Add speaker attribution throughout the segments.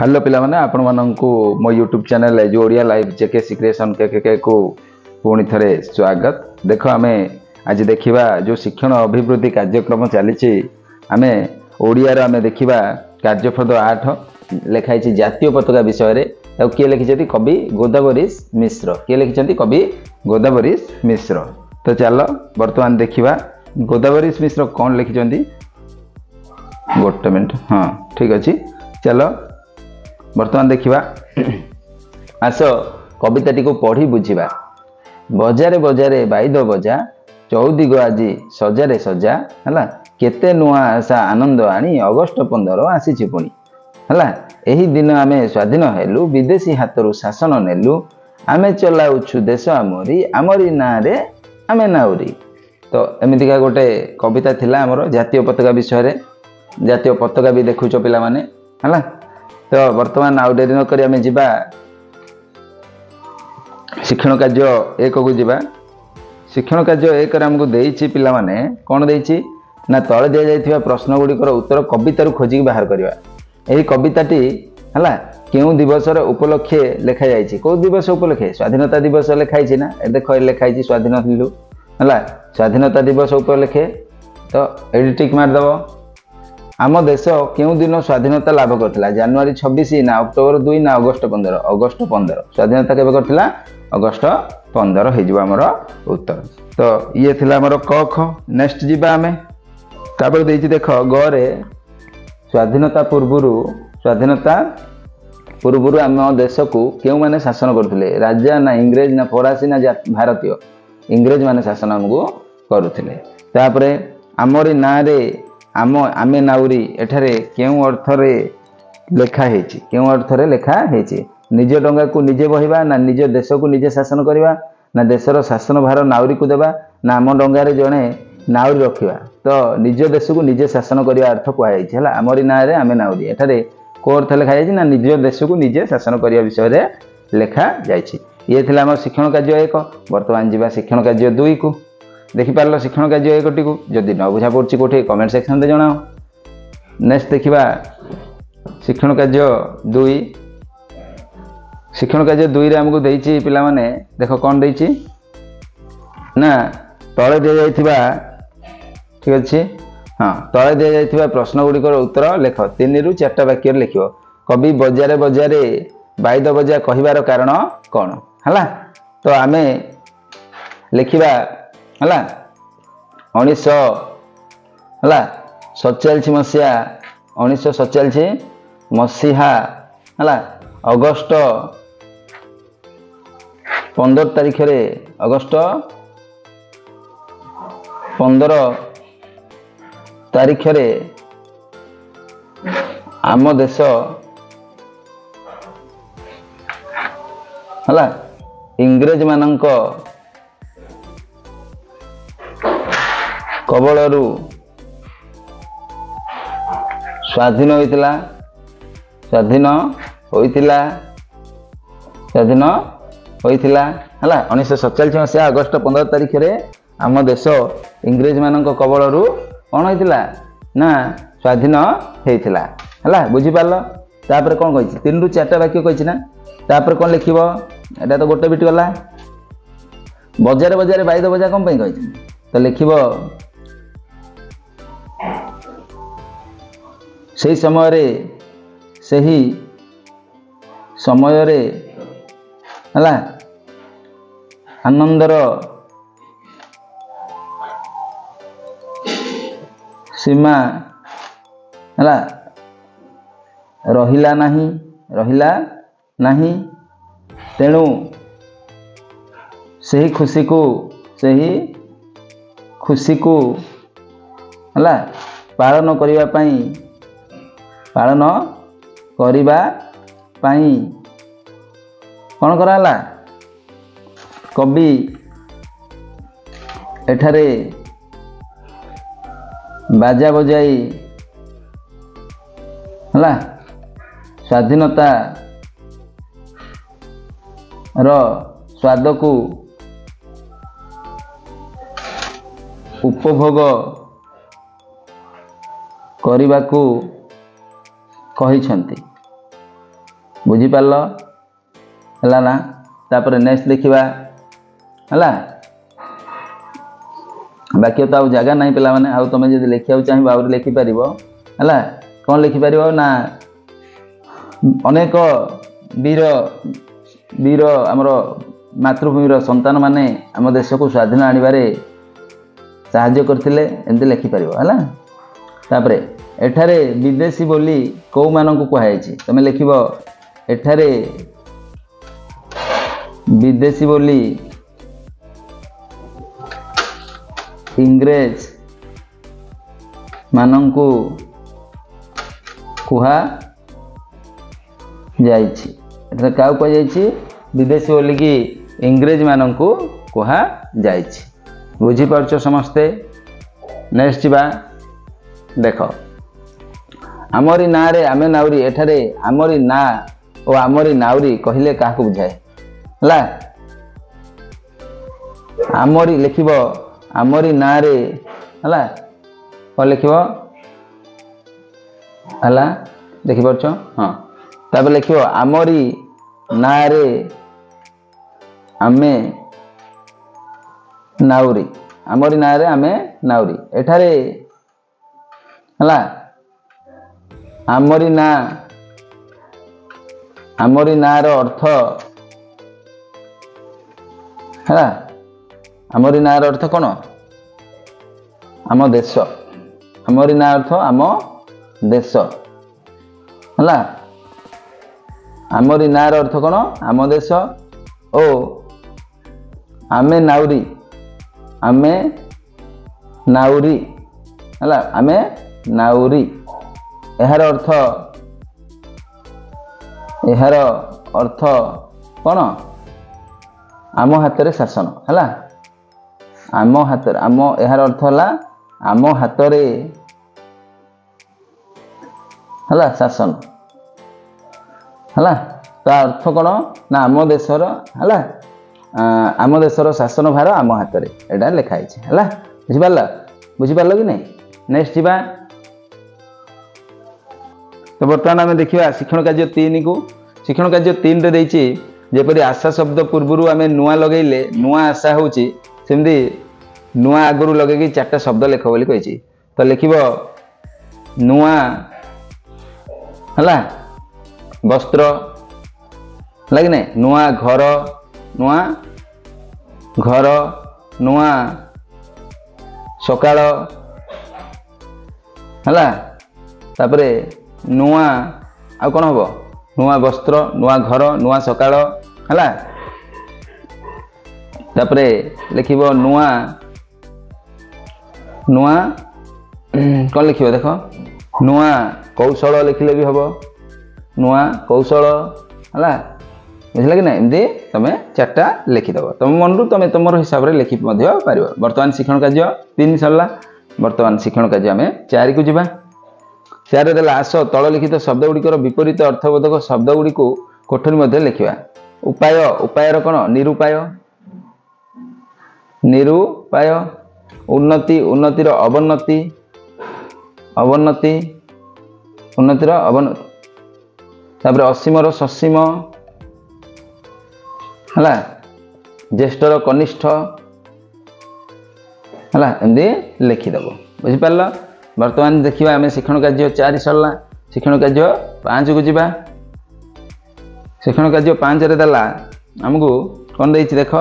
Speaker 1: Hello पिला माने आपण माननकु मो यूट्यूब चैनल है जो ओडिया लाइव जेके सिक्रेशन के को पुणी थरे स्वागत। देखो आमे आज देखिबा जो शिक्षण अभिवृद्धि कार्यक्रम चली आमे ओडिया रो आमे देखिबा कार्यपद 8 लिखाई छि जातीय पताका विषय रे। तो किए लिखिछथि कवि गोदावरीश मिश्र। किए लिखिछथि कवि गोदावरीश मिश्र। तो चलो वर्तमान देखिबा गोदावरीश मिश्र कौन लिखिछथि। गोटे मिनट हाँ ठीक अच्छी। चलो वर्तमान देखिबा आस कविताटी को पढ़ी बुझिबा। बजारे बजारे बाइद बजा चौदिग आजी सजारे सजा हला केते नुआ आशा आनंद आनी अगस्ट 15 आसी पुणी हला। एही दिन आमे स्वाधीन हेलु विदेशी हाथरू शासन नेलु आमे चलाउछु देश आमरी ना रे आमे नाउरी। तो एमितिका गोटे कविता थिला हमर जातीय पताका विषय रे। जातीय पताका भी देखुछ पिला माने हला। तो वर्तमान आउ डेरी न करी आमे जिबा शिक्षण कार्य 1 को जिबा। शिक्षण कार्य 1 रे हमको देइछि पिला माने कोन देइछि ना तळे दे जाइथिबा प्रश्न गुडी उत्तर कविता खोजी बाहर करबा। एही कविताटी हला केउ दिवस रे उपलक्षे लेखा जाइछि। को दिवस उपलक्षे स्वाधीनता दिवस लेखाइ छि ना। ए देखो लेखाइ छि स्वाधीन हिलु हला स्वाधीनता दिवस उपलक्षे। तो एडी टिक मार दबो। आम देश केउ दिन स्वाधीनता लाभ करथिला जनवरी 26 ना अक्टोबर 2 ना अगस्त 15। अगस्त 15 स्वाधीनता केबे करथिला अगस्त 15 हे जिबा हमर उत्तर। तो ये थिला हमर क ख। नेक्स्ट जिबा आमे तापर देइछि देखो ग रे स्वाधीनता पूर्वरु आम देश को केउ माने शासन करथिले राजा ना इंग्रेज ना फरासी ना भारतीय। इंग्रेज माने शासन हमको करुथिले। तापर आमरी ना रे आमे नाउरी एठारे केउ अर्थ रे लेखा हेछि। केउ अर्थ रे लेखा हेछि निज डंगा को निजे बहिबा ना निज देश को निजे शासन करिबा ना देशर शासन भार नाउरी को देबा ना आम डंगा रे जणे नाउरी रखिबा। तो निज देश को निजे शासन करिबा अर्थ कुआ हेछि हला। आमरी ना रे आमे नाउरी एठारे को अर्थ लेखा हेछि ना निज देश को निजे शासन करिबा विषय रे लेखा जाइछि। ये थिला हमर शिक्षण कार्य 1। वर्तमान जिबा शिक्षण कार्य 2 को। देखि पारलो शिक्षण कार्य 1 टी को जदि न बुझा पड़छि कोठी कमेंट सेक्शन दे जणाओ। नेक्स्ट देखिबा शिक्षण कार्य 2। शिक्षण कार्य 2 रे हमको देइछि पिला माने देखो कोन देइछि ना तळे दे जाइथिबा ठीक अछि हां तळे दे जाइथिबा प्रश्न गुडी को उत्तर लेख 3 रु 4टा वाक्य लिखियो। कवि बजारे बजारे बाइद बजा कहिबार कारण कोन हला। तो आमे लिखिबा हला 1947 मसीहा हला अगस्त 15 तारिख रे अगस्त 15 तारिख रे आम देश हला इंग्रेज मानक कबलरू स्वाधीन होइतिला। स्वाधीन होइतिला हला 1947 मसीहा अगस्त 15 तारिख रे आम देश इंग्रेज मानक कबलरू कोन होइतिला ना स्वाधीन हेइतिला हला। बुझि पारलो। तापर कोन कहिछि 3 रु 4टा वाक्य कहिछि ना। तापर कोन लिखिबो एटा तो गोटे बिट गला। बजारे बजारे बाइद बजा कोन पई कहिछि तो लिखिबो सही समय रे हला आनंदर सीमा हला रहिला नाही तेणु सही खुशी को हला पालन करिबा पाई कौन कराला कवि एठारे बाजा बजाई हला स्वाधीनता रो स्वाद को उपभोग करने को कहिछंती बुझी पारल है ना। तापर नेक्स्ट देखिबा है बाकी तो जगह नहीं पिला माने आउ तुम जब लिखा चाहिए आउरी लिखिपर है कौन लिखिपर ना अनेक वीर वीर आमर मातृभूमिर संतान माने आम देश को स्वाधीन आनिबारे साहाय्य करथिले एमती लिखिपर है। तापरे एठारे विदेशी बोली कौ मानक कहुई तुम लिख एठारे विदेशी बोली इंग्रेज मानंकु कुहा जाइछि एटा काउ को जाइछि विदेशी बोली की इंग्रेज मानंकु कुहा जाइछि बुझी पारछ समस्ते। नेक्स्ट बा देख आमरी ना रे आमे नाउरी एठारे आमरी ना और आमरी नाउरी कहले का बुझाए है आमरी लिखिब आमरी ना रे है कौन लिख है देखिपार हाँ तब लिख आमरी ना रे आमे नाउरी आमरी ना रे आमे नाउरी एठारे है आमरी ना रो अर्थ है आमरी ना रो अर्थ कौन आम देश आमरी ना अर्थ आम देश है आमरी ना रो अर्थ कौन आम देश ओ आमे नाउरी है आमे नाउरी यार अर्थ कौन आम हाथ रे शासन है आम हाथ आम यार अर्थ है आम हाथ रे है शासन है ता अर्थ कौन ना आम देशर है आम देशर शासन भार आम हाथ रे एटा लिखाई है बुझिपार कि नहीं। नेक्स्ट जा तो बर्तमान आम देखा शिक्षण कार्य 3 को शिक्षण कार्य 3 रे जेपरी आशा शब्द पूर्व आम नुआ लगेले नुआ आशा होची सेमती नुआ आगुरी लगे 4टा शब्द लिख बोली कही तो लिख नुआ है वस्त्र लगे ना नुआ घर नुआ सकाळ है तापरे नुआ आ कौन हम नुआ वस्त्र नुआ घर नुआ सकाळ है तापरे लिख नुआ नुआ कौन लिख देख नुआ कौशल लिखले भी हम नुआ कौशल है बुझल कि ना एमती तुम 4टा लिखिदेव तुम मन रू तुम तुम हिसाब से लिखि पार। बर्तमान शिक्षण कार्य 3 सरला बर्तमान शिक्षण कार्य आम 4 को जीवा 4 देला आस तल लिखित शब्द गुड़िकर विपरीत अर्थबोधक शब्द गुड़ी को कोठरी मध्य लिखा उपाय उपायर कौन निरुपाय निरुपाय उन्नति उन्नतिर अवन्नति अवन्नति उन्नतिर अवन्नति तापर असीमर ससीम है ज्येष्ठर कनिष्ठ है एमती लिखिदेव बुझिपार। बर्तमान देखा आम शिक्षण कार्य 4 सरला शिक्षण कार्य 5 को जीवा शिक्षण कार्य 5 रे देला आमको कौन देछि देख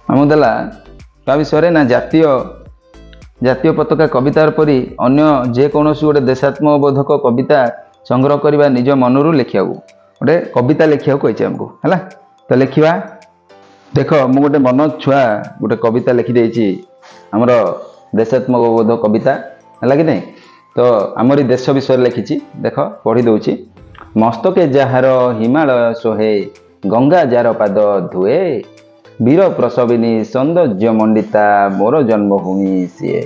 Speaker 1: आमको देला का विषय ना जातीय पताका कवितार परी अन्य जेकोसी गोटे देशात्मबोधक कविता संग्रह करने निज मनरू लिखा गोटे कविता लिखा कही आमको है तो लिखा देख मु गोटे मन छुआ गोटे कविता लिखिदे आमर देशात्मक कविता है कि नहीं तो आमरी देश विषय लिखी देख पढ़ी दूची मस्तके जार हिमालय सोहे गंगा जार पाद धुए वीर प्रसविनी सौंदर्य मंडिता मोर जन्मभूमि सीए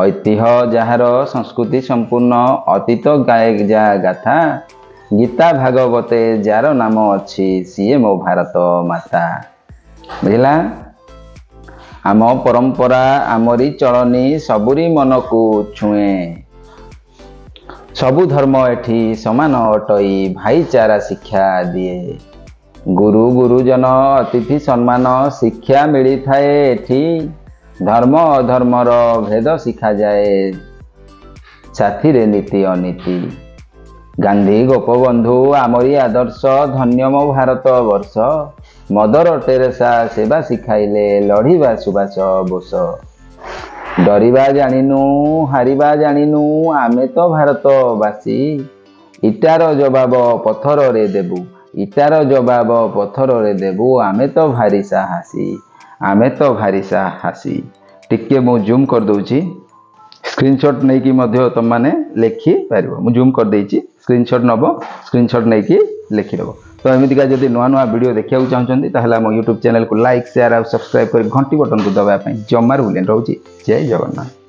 Speaker 1: ऐतिह्य जार संस्कृति संपूर्ण अतीत गाए जा गाथा गीता भागवते जार नाम अच्छी सीए मो भारत माता बुझला आम परंपरा आमरी चलनी सबुरी मन को छुए सबु धर्म एठी समान अटई भाईचारा शिक्षा दिए गुरु गुरुजन अतिथि सम्मान शिक्षा मिली थाए एठी धर्म अधर्मर भेद शिखा जाए साथी रे नीति अनीति गांधी गोपबंधु आमरी आदर्श धन्य मो भारत वर्ष मदर टेरेसा सेवा शिखाइले लड़ीबा सुभाष बोस डरिबा जानिनु हारिबा जानिनु आमे तो भारतवासी इटार जवाब पत्थर रे देबू इटार जवाब पत्थर रे देबू आमे तो भारी साहसी आमे तो भारी साहसी टिके मु जूम कर दूची स्क्रीनशॉट नहीं कि मध्य तुम माने लिखि पारिबो मु जूम कर देइची स्क्रीनशॉट नबो स्क्रीनशॉट नहीं कि लिखि देबो तो एमितिका जदि नुआ नुआ वीडियो देखिया चाहछन्ती ताहला मो YouTube चैनल को लाइक शेयर और सब्सक्राइब कर घंटी बटन को दबाया जमार भूलें रहउची जय जगन्नाथ।